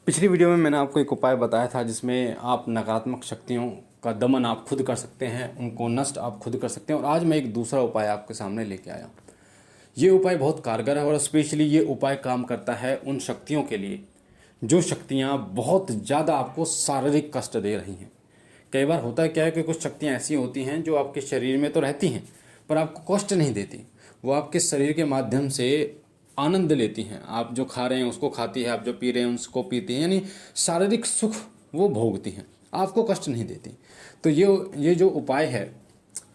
पिछली वीडियो में मैंने आपको एक उपाय बताया था जिसमें आप नकारात्मक शक्तियों का दमन आप खुद कर सकते हैं, उनको नष्ट आप खुद कर सकते हैं। और आज मैं एक दूसरा उपाय आपके सामने लेके आया हूँ। ये उपाय बहुत कारगर है और स्पेशली ये उपाय काम करता है उन शक्तियों के लिए जो शक्तियाँ बहुत ज़्यादा आपको शारीरिक कष्ट दे रही हैं। कई बार होता है क्या है कि कुछ शक्तियाँ ऐसी होती हैं जो आपके शरीर में तो रहती हैं पर आपको कष्ट नहीं देती। वो आपके शरीर के माध्यम से आनंद लेती हैं। आप जो खा रहे हैं उसको खाती है, आप जो पी रहे हैं उसको पीती हैं, यानी शारीरिक सुख वो भोगती हैं, आपको कष्ट नहीं देती। तो ये जो उपाय है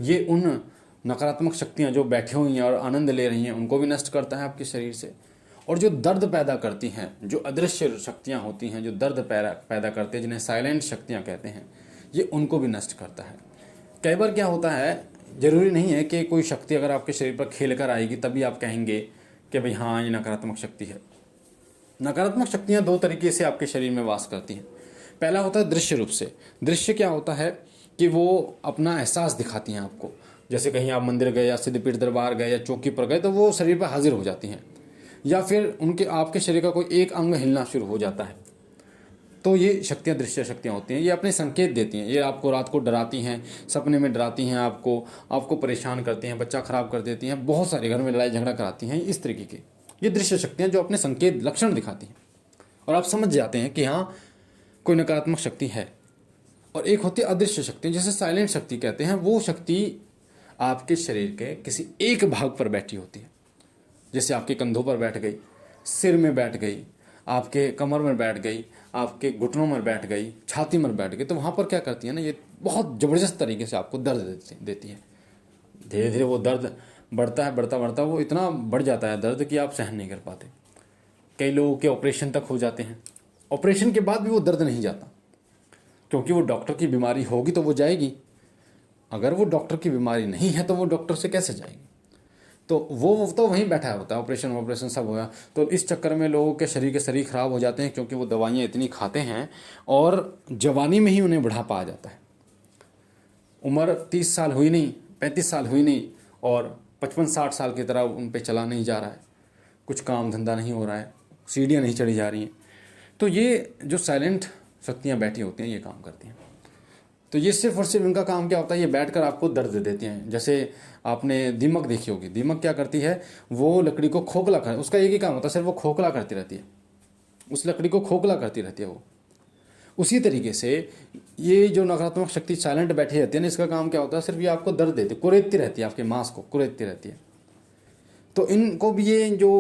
ये उन नकारात्मक शक्तियाँ जो बैठी हुई हैं और आनंद ले रही हैं उनको भी नष्ट करता है आपके शरीर से। और जो दर्द पैदा करती हैं, जो अदृश्य शक्तियाँ होती हैं जो दर्द पैदा करते हैं, जिन्हें साइलेंट शक्तियाँ कहते हैं, ये उनको भी नष्ट करता है। कई बार क्या होता है, ज़रूरी नहीं है कि कोई शक्ति अगर आपके शरीर पर खेल कर आएगी तभी आप कहेंगे कि भाई हाँ ये नकारात्मक शक्ति है। नकारात्मक शक्तियाँ दो तरीके से आपके शरीर में वास करती हैं। पहला होता है दृश्य रूप से। दृश्य क्या होता है कि वो अपना एहसास दिखाती हैं आपको। जैसे कहीं आप मंदिर गए या सिद्धपीठ दरबार गए या चौकी पर गए तो वो शरीर पर हाजिर हो जाती हैं, या फिर उनके आपके शरीर का कोई एक अंग हिलना शुरू हो जाता है। तो ये शक्तियाँ दृश्य शक्तियाँ होती हैं। ये अपने संकेत देती हैं। ये आपको रात को डराती हैं, सपने में डराती हैं, आपको परेशान करती हैं, बच्चा खराब कर देती हैं, बहुत सारे घर में लड़ाई झगड़ा कराती हैं। इस तरीके की ये दृश्य शक्तियाँ जो अपने संकेत लक्षण दिखाती हैं और आप समझ जाते हैं कि हाँ कोई नकारात्मक शक्ति है। और एक होती है अदृश्य शक्ति, जिसे साइलेंट शक्ति कहते हैं। वो शक्ति आपके शरीर के किसी एक भाग पर बैठी होती है। जैसे आपके कंधों पर बैठ गई, सिर में बैठ गई, आपके कमर में बैठ गई, आपके घुटनों में बैठ गई, छाती में बैठ गई। तो वहाँ पर क्या करती है ना, ये बहुत ज़बरदस्त तरीके से आपको दर्द देती है। धीरे धीरे वो दर्द बढ़ता है, बढ़ता बढ़ता वो इतना बढ़ जाता है दर्द कि आप सहन नहीं कर पाते। कई लोगों के ऑपरेशन तक हो जाते हैं। ऑपरेशन के बाद भी वो दर्द नहीं जाता, क्योंकि वो डॉक्टर की बीमारी होगी तो वो जाएगी। अगर वो डॉक्टर की बीमारी नहीं है तो वो डॉक्टर से कैसे जाएगी। तो वो तो वहीं बैठा होता है, ऑपरेशन सब हो गया। तो इस चक्कर में लोगों के शरीर खराब हो जाते हैं, क्योंकि वो दवाइयाँ इतनी खाते हैं और जवानी में ही उन्हें बुढ़ापा आ जाता है। उम्र 30 साल हुई नहीं, 35 साल हुई नहीं और 55-60 साल की तरह उन पे चला नहीं जा रहा है, कुछ काम धंधा नहीं हो रहा है, सीढ़ियाँ नहीं चढ़ी जा रही हैं। तो ये जो साइलेंट शक्तियाँ बैठी होती हैं ये काम करती हैं। तो ये सिर्फ और सिर्फ इनका काम क्या होता है, ये बैठकर आपको दर्द देती हैं। जैसे आपने दीमक देखी होगी, दीमक क्या करती है, वो लकड़ी को खोखला कर, उसका एक ही काम होता है, सिर्फ वो खोखला करती रहती है, उस लकड़ी को खोखला करती रहती है वो। उसी तरीके से ये जो नकारात्मक शक्ति साइलेंट बैठी रहती है ना, इसका काम क्या होता है, सिर्फ ये आपको दर्द देती है, कुरेदती रहती है, आपके मांस को कुरेदती रहती है। तो इनको भी ये जो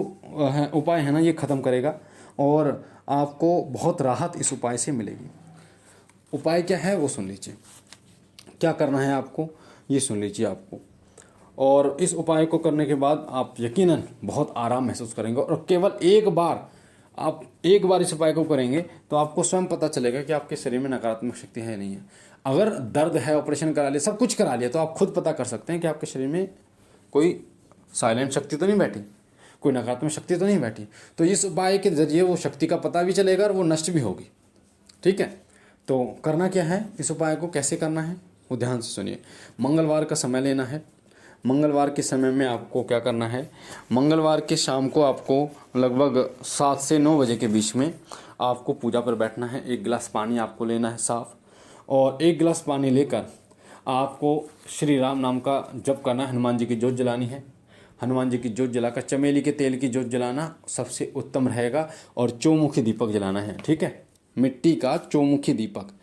उपाय है ना ये ख़त्म करेगा और आपको बहुत राहत इस उपाय से मिलेगी। उपाय क्या है वो सुन लीजिए, क्या करना है आपको ये सुन लीजिए आपको। और इस उपाय को करने के बाद आप यकीनन बहुत आराम महसूस करेंगे। और केवल आप एक बार इस उपाय को करेंगे तो आपको स्वयं पता चलेगा कि आपके शरीर में नकारात्मक शक्ति है नहीं है। अगर दर्द है, ऑपरेशन करा लिया, सब कुछ करा लिया, तो आप खुद पता कर सकते हैं कि आपके शरीर में कोई साइलेंट शक्ति तो नहीं बैठी, कोई नकारात्मक शक्ति तो नहीं बैठी। तो इस उपाय के जरिए वो शक्ति का पता भी चलेगा और वो नष्ट भी होगी। ठीक है, तो करना क्या है, इस उपाय को कैसे करना है वो ध्यान से सुनिए। मंगलवार का समय लेना है। मंगलवार के समय में आपको क्या करना है, मंगलवार के शाम को आपको लगभग 7 से 9 बजे के बीच में आपको पूजा पर बैठना है। 1 गिलास पानी आपको लेना है साफ, और 1 गिलास पानी लेकर आपको श्री राम नाम का जप करना है। हनुमान जी की जोत जलानी है। हनुमान जी की जोत जलाकर चमेली के तेल की जोत जलाना सबसे उत्तम रहेगा, और चौमुखी दीपक जलाना है। ठीक है, मिट्टी का चौमुखी दीपक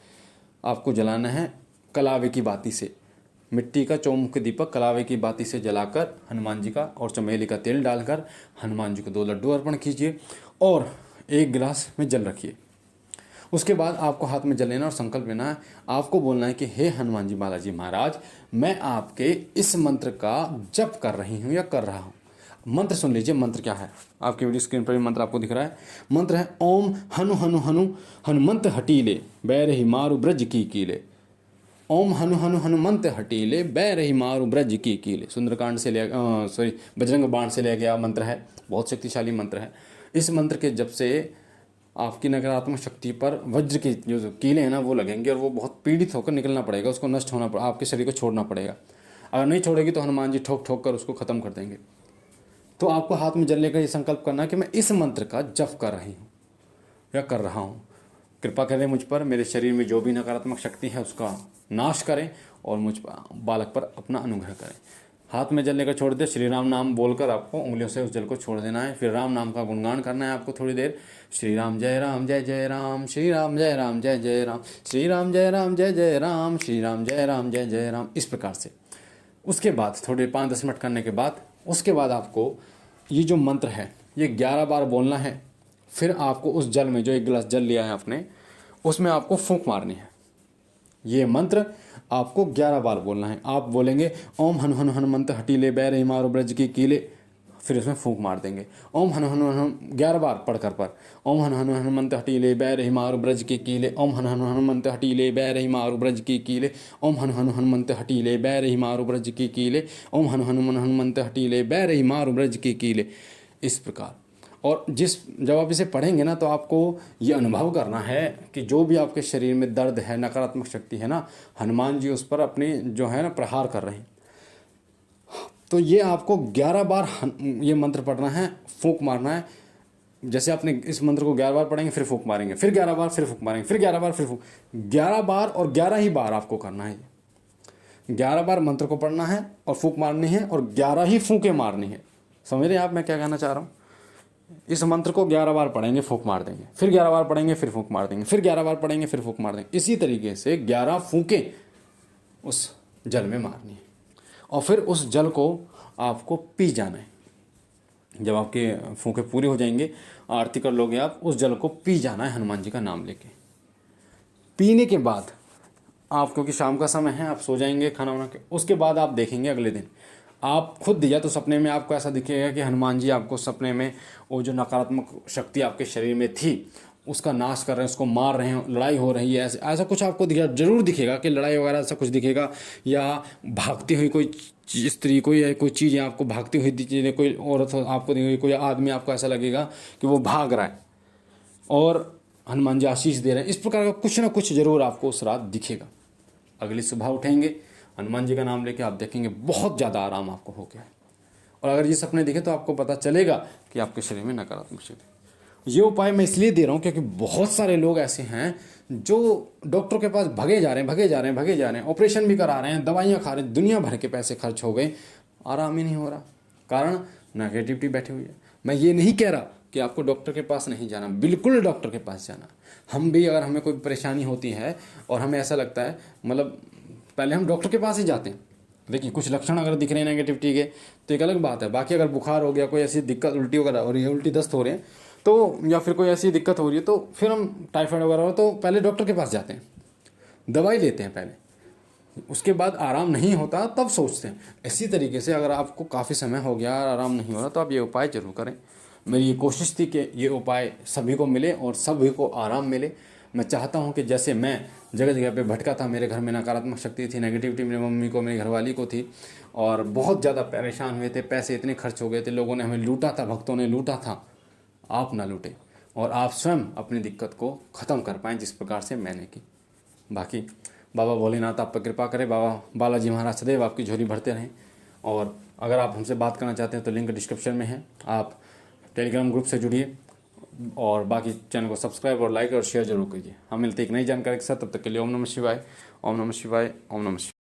आपको जलाना है कलावे की बाती से। मिट्टी का चौमुखी दीपक कलावे की बाती से जलाकर हनुमान जी का और चमेली का तेल डालकर हनुमान जी को 2 लड्डू अर्पण कीजिए और 1 गिलास में जल रखिए। उसके बाद आपको हाथ में जल लेना और संकल्प लेना है। आपको बोलना है कि हे हनुमान जी बालाजी महाराज, मैं आपके इस मंत्र का जप कर रही हूँ या कर रहा हूँ। मंत्र सुन लीजिए। मंत्र क्या है, आपकी वीडियो स्क्रीन पर भी मंत्र आपको दिख रहा है। मंत्र है ओम हनु हनु हनु हनुमंत हटीले बैरही मारु ब्रज की कीले। ओम हनु हनु हनुमंत हटीले बैरही मारु ब्रज की कीले। सुंदरकांड से बजरंग बाण से लिया गया मंत्र है, बहुत शक्तिशाली मंत्र है। इस मंत्र के जब से आपकी नकारात्मक शक्ति पर वज्र की जो कीले हैं ना वो लगेंगे और वो बहुत पीड़ित होकर निकलना पड़ेगा, उसको नष्ट होना पड़ेगा, आपके शरीर को छोड़ना पड़ेगा। अगर नहीं छोड़ेगी तो हनुमान जी ठोक ठोक कर उसको खत्म कर देंगे। तो आपको हाथ में जलने का ये संकल्प करना है कि मैं इस मंत्र का जप कर रही हूँ या कर रहा हूँ। कृपा करें मुझ पर, मेरे शरीर में जो भी नकारात्मक शक्ति है उसका नाश करें और मुझ बालक पर अपना अनुग्रह करें। हाथ में जल लेकर छोड़ दे, श्री राम नाम बोलकर आपको उंगलियों से उस जल को छोड़ देना है। फिर राम नाम का गुणगान करना है आपको थोड़ी देर। श्री राम जय राम जय जय राम, श्री राम जय राम जय जय राम, श्री राम जय राम जय जय राम, श्री राम जय राम जय जय राम, इस प्रकार से। उसके बाद थोड़े 5-10 मिनट करने के बाद उसके बाद आपको ये जो मंत्र है ये 11 बार बोलना है। फिर आपको उस जल में, जो 1 गिलास जल लिया है आपने, उसमें आपको फूंक मारनी है। ये मंत्र आपको 11 बार बोलना है। आप बोलेंगे ओम हनु हनु हनुमंत हटीले बैर हिमारो ब्रज की कीले, फिर उसमें फूंक मार देंगे। ओम हनु हनु हनु 11 बार पढ़कर पर ओम हनु हनु हनुमंत हटीले बैर हिमारो ब्रज की कीले, ओम हनु हनु हनुमंत हटीले बैर हिमारो ब्रज की कीले, ओम हनु हनु हनुमंत हटीले बैर हिमारो ब्रज की कीले, ओम हनु हनु हनुमंत हटीले बैर हिमारो ब्रज की कीले, इस प्रकार। और जब आप इसे पढ़ेंगे ना तो आपको ये अनुभव करना है कि जो भी आपके शरीर में दर्द है, नकारात्मक शक्ति है ना, हनुमान जी उस पर अपनी जो है ना प्रहार कर रहे हैं। तो ये आपको 11 बार ये मंत्र पढ़ना है, फूंक मारना है। जैसे आपने इस मंत्र को 11 बार पढ़ेंगे, फिर फूंक मारेंगे, फिर 11 बार, फिर फूंक मारेंगे, फिर 11 बार, फिर फूंक, 11 बार और 11 ही बार आपको करना है। 11 बार मंत्र को पढ़ना है और फूंक मारनी है और 11 ही फूंके मारनी है। समझ रहे हैं आप मैं क्या कहना चाह रहा हूँ? इस मंत्र को 11 बार पढ़ेंगे, फूंक मार देंगे, फिर 11 बार पढ़ेंगे, फिर फूंक मार देंगे, फिर 11 बार पढ़ेंगे, फिर फूंक मार देंगे। इसी तरीके से 11 फूंके उस जल में मारनी है और फिर उस जल को आपको पी जाना है। जब आपके फूंके पूरे हो जाएंगे, आरती कर लोगे आप, उस जल को पी जाना है हनुमान जी का नाम लेके। पीने के बाद आप, क्योंकि शाम का समय है, आप सो जाएंगे खाना वाना के, उसके बाद आप देखेंगे अगले दिन आप खुद या तो सपने में आपको ऐसा दिखेगा कि हनुमान जी आपको सपने में वो जो नकारात्मक शक्ति आपके शरीर में थी उसका नाश कर रहे हैं, उसको मार रहे हैं, लड़ाई हो रही है, ऐसा कुछ आपको जरूर दिखेगा कि लड़ाई वगैरह ऐसा कुछ दिखेगा। या भागती हुई कोई स्त्री, कोई चीज़ आपको भागती हुई दिखे, कोई औरत आपको दिखेगी, कोई आदमी आपको ऐसा लगेगा कि वो भाग रहा है और हनुमान जी आशीष दे रहे हैं। इस प्रकार का कुछ ना कुछ जरूर आपको उस रात दिखेगा। अगली सुबह उठेंगे, हनुमान जी का नाम लेके आप देखेंगे बहुत ज़्यादा आराम आपको हो गया है। और अगर ये सपने दिखे तो आपको पता चलेगा कि आपके शरीर में नकारात्मक शक्ति। ये उपाय मैं इसलिए दे रहा हूँ क्योंकि बहुत सारे लोग ऐसे हैं जो डॉक्टर के पास भगे जा रहे हैं, ऑपरेशन भी करा रहे हैं, दवाइयाँ खा रहे हैं, दुनिया भर के पैसे खर्च हो गए, आराम ही नहीं हो रहा। कारण नेगेटिविटी बैठी हुई है। मैं ये नहीं कह रहा कि आपको डॉक्टर के पास नहीं जाना, बिल्कुल डॉक्टर के पास जाना। हम भी अगर हमें कोई परेशानी होती है और हमें ऐसा लगता है, मतलब पहले हम डॉक्टर के पास ही जाते हैं। देखिए कुछ लक्षण अगर दिख रहे हैं नेगेटिविटी के तो एक अलग बात है। बाकी अगर बुखार हो गया, कोई ऐसी दिक्कत, उल्टी वगैरह हो रही है, उल्टी दस्त हो रहे हैं तो, या फिर कोई ऐसी दिक्कत हो रही है तो फिर हम टाइफाइड वगैरह हो तो पहले डॉक्टर के पास जाते हैं, दवाई लेते हैं पहले, उसके बाद आराम नहीं होता तब सोचते हैं। इसी तरीके से अगर आपको काफ़ी समय हो गया और आराम नहीं हो रहा तो आप ये उपाय जरूर करें। मेरी ये कोशिश थी कि ये उपाय सभी को मिले और सभी को आराम मिले। मैं चाहता हूँ कि जैसे मैं जगह जगह पे भटका था, मेरे घर में नकारात्मक शक्ति थी, नेगेटिविटी मेरी मम्मी को, मेरी घरवाली को थी और बहुत ज़्यादा परेशान हुए थे, पैसे इतने खर्च हो गए थे, लोगों ने हमें लूटा था, भक्तों ने लूटा था, आप ना लूटें और आप स्वयं अपनी दिक्कत को ख़त्म कर पाएँ जिस प्रकार से मैंने की। बाकी बाबा भोलेनाथ आप पर कृपा करें, बाबा बालाजी महाराज सदैव आपकी झोली भरते रहें। और अगर आप हमसे बात करना चाहते हैं तो लिंक डिस्क्रिप्शन में है, आप टेलीग्राम ग्रुप से जुड़िए और बाकी चैनल को सब्सक्राइब और लाइक और शेयर जरूर कीजिए। हम मिलते एक नई जानकारी के साथ, तब तक के लिए ओम नमः शिवाय, ओम नमः शिवाय, ओम नमः शिवाय।